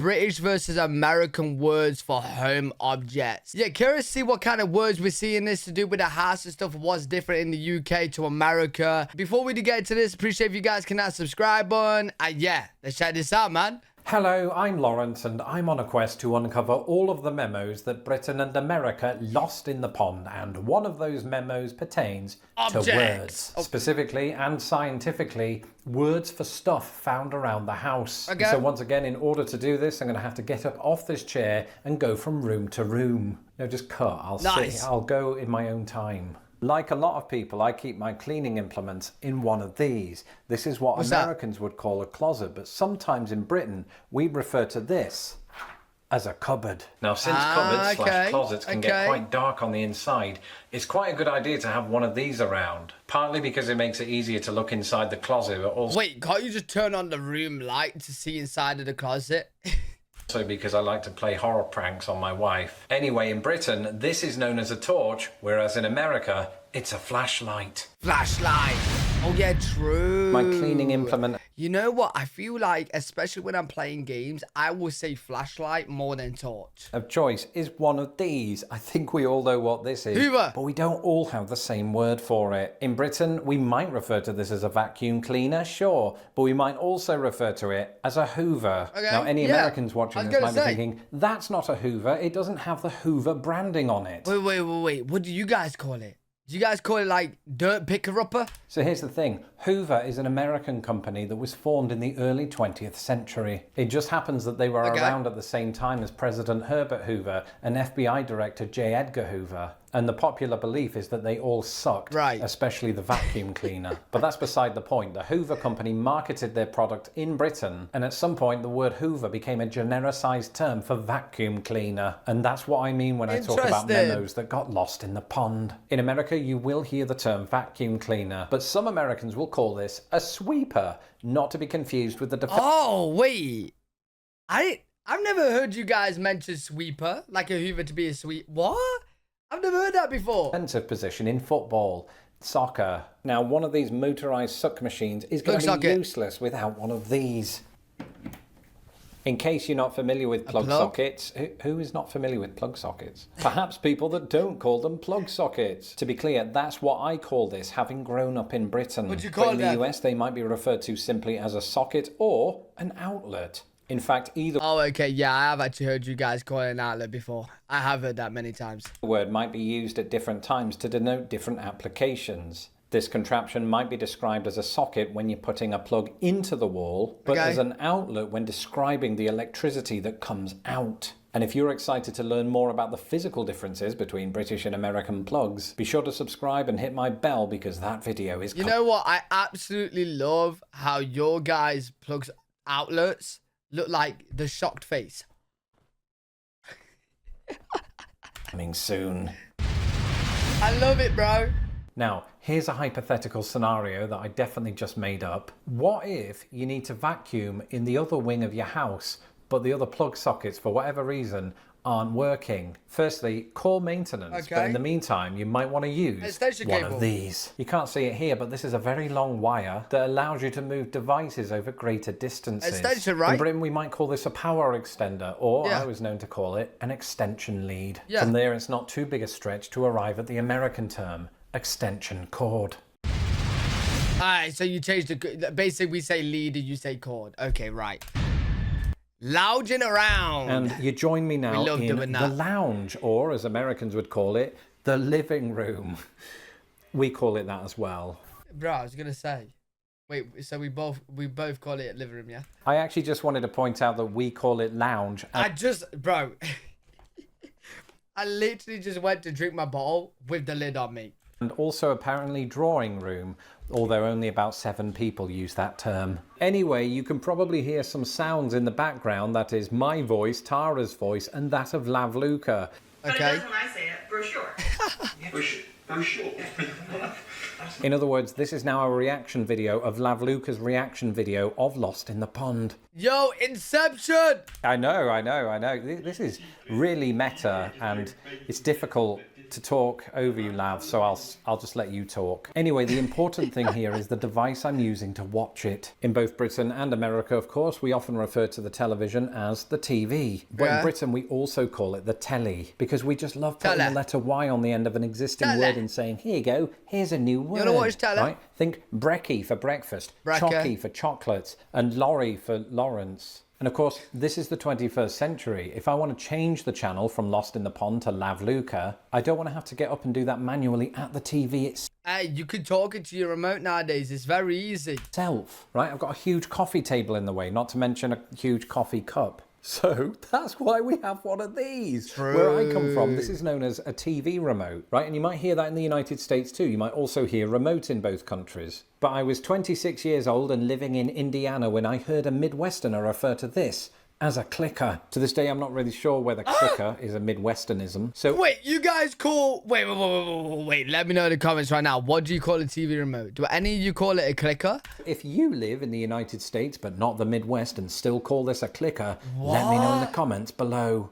British versus American words for home objects. Yeah, curious to see what kind of words we're seeing this to do with the house and stuff. What's different in the UK to America. Before we do get into this, appreciate if you guys can hit that subscribe button. And yeah, let's check this out, man. Hello, I'm Lawrence, and I'm on a quest to uncover all of the memos that Britain and America lost in the pond, and one of those memos pertains to words. Specifically and scientifically, words for stuff found around the house. Okay. So once again, in order to do this, I'm going to have to get up off this chair and go from room to room. No, just cut. I'll go in my own time. Like a lot of people, I keep my cleaning implements in one of these. This is what Americans would call a closet, but sometimes in Britain, we refer to this as a cupboard. Now, since cupboards / closets can get quite dark on the inside, it's quite a good idea to have one of these around. Partly because it makes it easier to look inside the closet, but also... Wait, can't you just turn on the room light to see inside of the closet? Also because I like to play horror pranks on my wife. Anyway, in Britain, this is known as a torch, whereas in America, it's a flashlight. Flashlight. Oh yeah, true. My cleaning implement. You know what? I feel like, especially when I'm playing games, I will say flashlight more than torch. Of choice is one of these. I think we all know what this is. Hoover. But we don't all have the same word for it. In Britain, we might refer to this as a vacuum cleaner, sure, but we might also refer to it as a Hoover. Okay. Now, any Americans watching this might be thinking, that's not a Hoover. It doesn't have the Hoover branding on it. Wait. What do you guys call it? Do you guys call it like dirt picker-upper? So here's the thing. Hoover is an American company that was formed in the early 20th century. It just happens that they were around at the same time as President Herbert Hoover and FBI Director J. Edgar Hoover. And the popular belief is that they all sucked, especially the vacuum cleaner. But that's beside the point. The Hoover company marketed their product in Britain, and at some point the word Hoover became a genericized term for vacuum cleaner. And that's what I mean when I talk about memos that got lost in the pond. In America, you will hear the term vacuum cleaner, but some Americans will call this a sweeper, not to be confused with the... Oh, wait. I've never heard you guys mention sweeper, like a Hoover to be a sweep. What? I've never heard that before. Defensive position in football, soccer. Now, one of these motorized suck machines is going to be useless without one of these. In case you're not familiar with plug sockets, who is not familiar with plug sockets? Perhaps people that don't call them plug sockets. To be clear, that's what I call this, having grown up in Britain. What do you call it? In the US, they might be referred to simply as a socket or an outlet. In fact, either... Oh, okay, yeah, I have actually heard you guys call it an outlet before. I have heard that many times. The word might be used at different times to denote different applications. This contraption might be described as a socket when you're putting a plug into the wall, but as an outlet when describing the electricity that comes out. And if you're excited to learn more about the physical differences between British and American plugs, be sure to subscribe and hit my bell because that video is... You know what? I absolutely love how your guys' plugs outlets look like the shocked face. Coming soon. I love it, bro. Now, here's a hypothetical scenario that I definitely just made up. What if you need to vacuum in the other wing of your house, but the other plug sockets, for whatever reason, aren't working? Firstly, call maintenance, but in the meantime, you might want to use one of these. You can't see it here, but this is a very long wire that allows you to move devices over greater distances. Extension, right? In Britain, we might call this a power extender, or I was known to call it an extension lead. From there, it's not too big a stretch to arrive at the American term, extension cord. Alright, so you changed the... Basically, we say lead and you say cord. Okay, right. Lounging around. And you join me now in the lounge, or as Americans would call it, the living room. We call it that as well. Bro, I was going to say. Wait, so we both call it living room, yeah? I actually just wanted to point out that we call it lounge. Bro, I literally just went to drink my bottle with the lid on me. And also apparently drawing room, although only about 7 people use that term. Anyway, you can probably hear some sounds in the background. That is my voice, Tara's voice, and that of Lavluka. But it does when I say it, brochure. Brochure. In other words, this is now a reaction video of Lavluka's reaction video of Lost in the Pond. Yo, Inception! I know. This is really meta, and it's difficult to talk over you, Lav, so I'll just let you talk. Anyway, the important thing here is the device I'm using to watch it. In both Britain and America, of course, we often refer to the television as the TV. But in Britain, we also call it the telly, because we just love putting the letter Y on the end of an existing word and saying, here you go, here's a new word. You wanna watch telly? Right? Think brekkie for breakfast, chocky for chocolates, and Laurie for Lawrence. And of course, this is the 21st century. If I want to change the channel from Lost in the Pond to Lavluka, I don't want to have to get up and do that manually at the TV itself. Hey, you can talk it to your remote nowadays. It's very easy. Right? I've got a huge coffee table in the way, not to mention a huge coffee cup. So that's why we have one of these. True. Where I come from, this is known as a TV remote, right? And you might hear that in the United States too. You might also hear remote in both countries. But I was 26 years old and living in Indiana when I heard a Midwesterner refer to this as a clicker. To this day, I'm not really sure whether clicker is a Midwesternism. So wait, you guys call... Wait, let me know in the comments right now. What do you call a TV remote? Do any of you call it a clicker? If you live in the United States, but not the Midwest, and still call this a clicker, let me know in the comments below.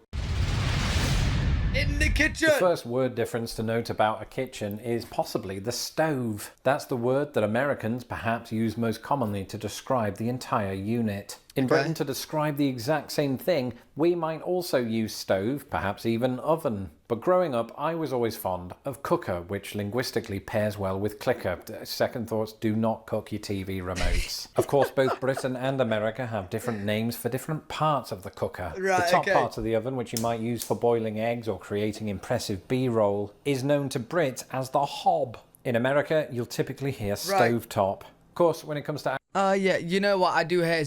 In the kitchen! The first word difference to note about a kitchen is possibly the stove. That's the word that Americans perhaps use most commonly to describe the entire unit. In Britain, to describe the exact same thing, we might also use stove, perhaps even oven. But growing up, I was always fond of cooker, which linguistically pairs well with clicker. Second thoughts, do not cook your TV remotes. Of course, both Britain and America have different names for different parts of the cooker. Right, the top part of the oven, which you might use for boiling eggs or creating impressive B-roll, is known to Brit as the hob. In America, you'll typically hear stovetop. Of course, when it comes to... yeah, you know what I do hear?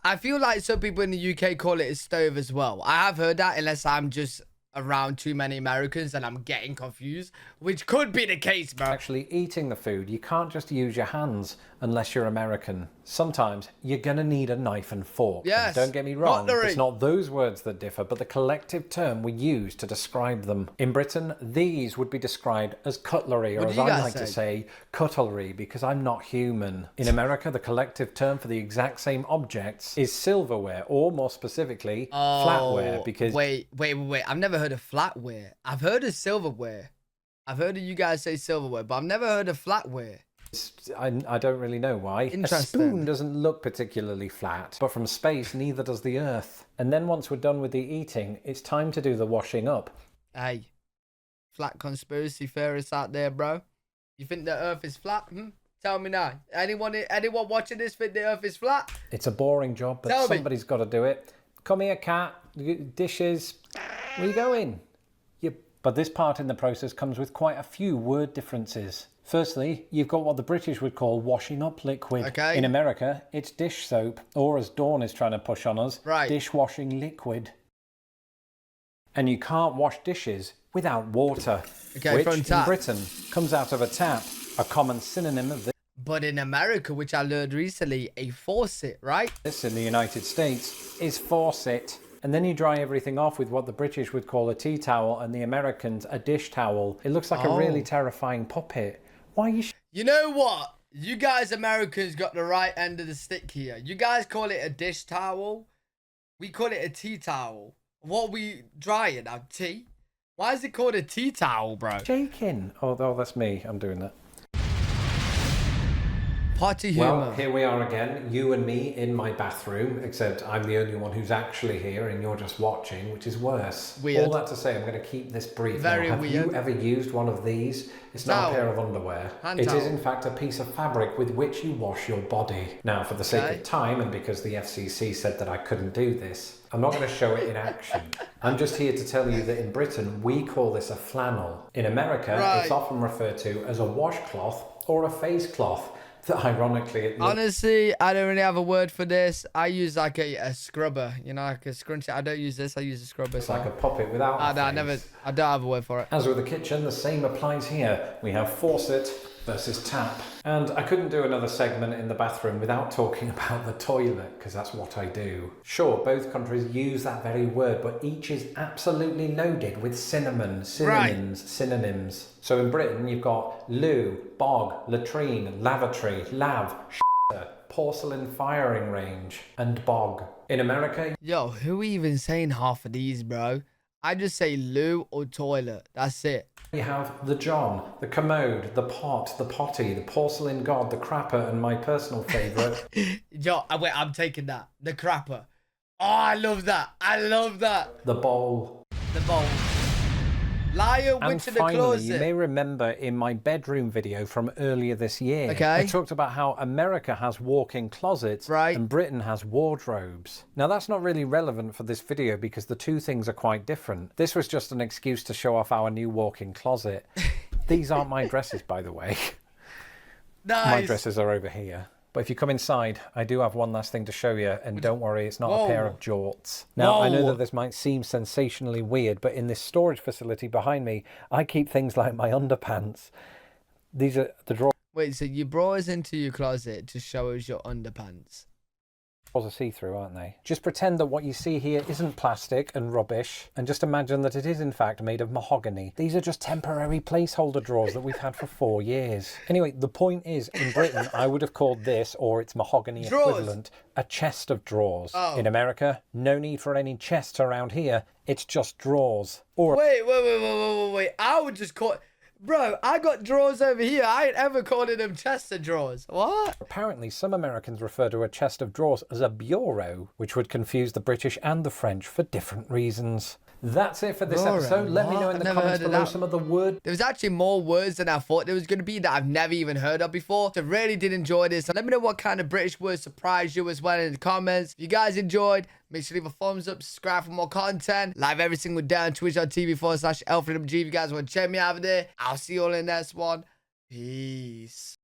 I feel like some people in the UK call it a stove as well. I have heard that, unless I'm just around too many Americans and I'm getting confused, which could be the case, bro. Actually eating the food, you can't just use your hands unless you're American. Sometimes you're gonna need a knife and fork. Yes. And don't get me wrong, Cutlery. it's not those words that differ, but the collective term we use to describe them. In Britain, these would be described as cutlery, or as I like to say, cutlery, because I'm not human. In America, the collective term for the exact same objects is silverware, or more specifically, flatware, because... Wait. I've never heard of flatware. I've heard of silverware. I've heard of you guys say silverware, but I've never heard of flatware. I don't really know why. A spoon doesn't look particularly flat, but from space, neither does the Earth. And then once we're done with the eating, it's time to do the washing up. Hey, flat conspiracy theorists out there, bro. You think the Earth is flat? Tell me now. Anyone watching this think the Earth is flat? It's a boring job, but somebody's got to do it. Come here, cat. Dishes. Where you going? But this part in the process comes with quite a few word differences. Firstly, you've got what the British would call washing up liquid. Okay. In America, it's dish soap, or as Dawn is trying to push on us, dishwashing liquid. And you can't wash dishes without water, which in Britain comes out of a tap, a common synonym of this. But in America, which I learned recently, a faucet, right? This in the United States is faucet. And then you dry everything off with what the British would call a tea towel and the Americans a dish towel. It looks like a really terrifying puppet. Why are you... You know what? You guys Americans got the right end of the stick here. You guys call it a dish towel. We call it a tea towel. What we drying? Our tea? Why is it called a tea towel, bro? Shaking. Oh, that's me. I'm doing that. Party humor. Well, here we are again, you and me in my bathroom, except I'm the only one who's actually here and you're just watching, which is worse. Weird. All that to say, I'm going to keep this brief. Very Have weird. you ever used one of these? It's not a pair of underwear. It is in fact a piece of fabric with which you wash your body. Now, for the sake of time and because the FCC said that I couldn't do this, I'm not going to show it in action. I'm just here to tell you that in Britain, we call this a flannel. In America, it's often referred to as a washcloth or a face cloth. Ironically, honestly, I don't really have a word for this. I use like a scrubber, you know, like a scrunchie. I don't use this. I use a scrubber. It's like a puppet without. I don't have a word for it. As with the kitchen, the same applies here. We have faucet versus tap. And I couldn't do another segment in the bathroom without talking about the toilet, because that's what I do. Sure, both countries use that very word, but each is absolutely loaded with synonyms. So in Britain, you've got loo, bog, latrine, lavatory, lav, porcelain firing range, and bog. In America... Yo, who even saying half of these, bro? I just say loo or toilet. That's it. You have the John, the commode, the pot, the potty, the porcelain god, the crapper, and my personal favourite. Yo, wait, I'm taking that. The crapper. Oh, I love that. I love that. The bowl. The bowl. Liar went to the closet. And finally, you may remember in my bedroom video from earlier this year, I talked about how America has walk-in closets and Britain has wardrobes. Now, that's not really relevant for this video because the two things are quite different. This was just an excuse to show off our new walk-in closet. These aren't my dresses, by the way. Nice. My dresses are over here. But if you come inside, I do have one last thing to show you, and don't worry, it's not a pair of jorts. Now, I know that this might seem sensationally weird, but in this storage facility behind me, I keep things like my underpants. These are the drawers. Wait, so you brought us into your closet to show us your underpants? Are see-through, aren't they? Just pretend that what you see here isn't plastic and rubbish, and just imagine that it is in fact made of mahogany. These are just temporary placeholder drawers that we've had for 4 years. Anyway, the point is, in Britain, I would have called this, or its mahogany equivalent, a chest of drawers. In America, no need for any chests around here. It's just drawers. Or wait. I would just call... Bro, I got drawers over here. I ain't ever called them chest of drawers. What? Apparently, some Americans refer to a chest of drawers as a bureau, which would confuse the British and the French for different reasons. That's it for this episode. Let me know in the comments below some of the words. There was actually more words than I thought there was going to be that I've never even heard of before. So really did enjoy this. Let me know what kind of British words surprised you as well in the comments. If you guys enjoyed, make sure to leave a thumbs up, subscribe for more content. Live every single day on twitch.tv/LFreedomG. If you guys want to check me out there, I'll see you all in the next one. Peace.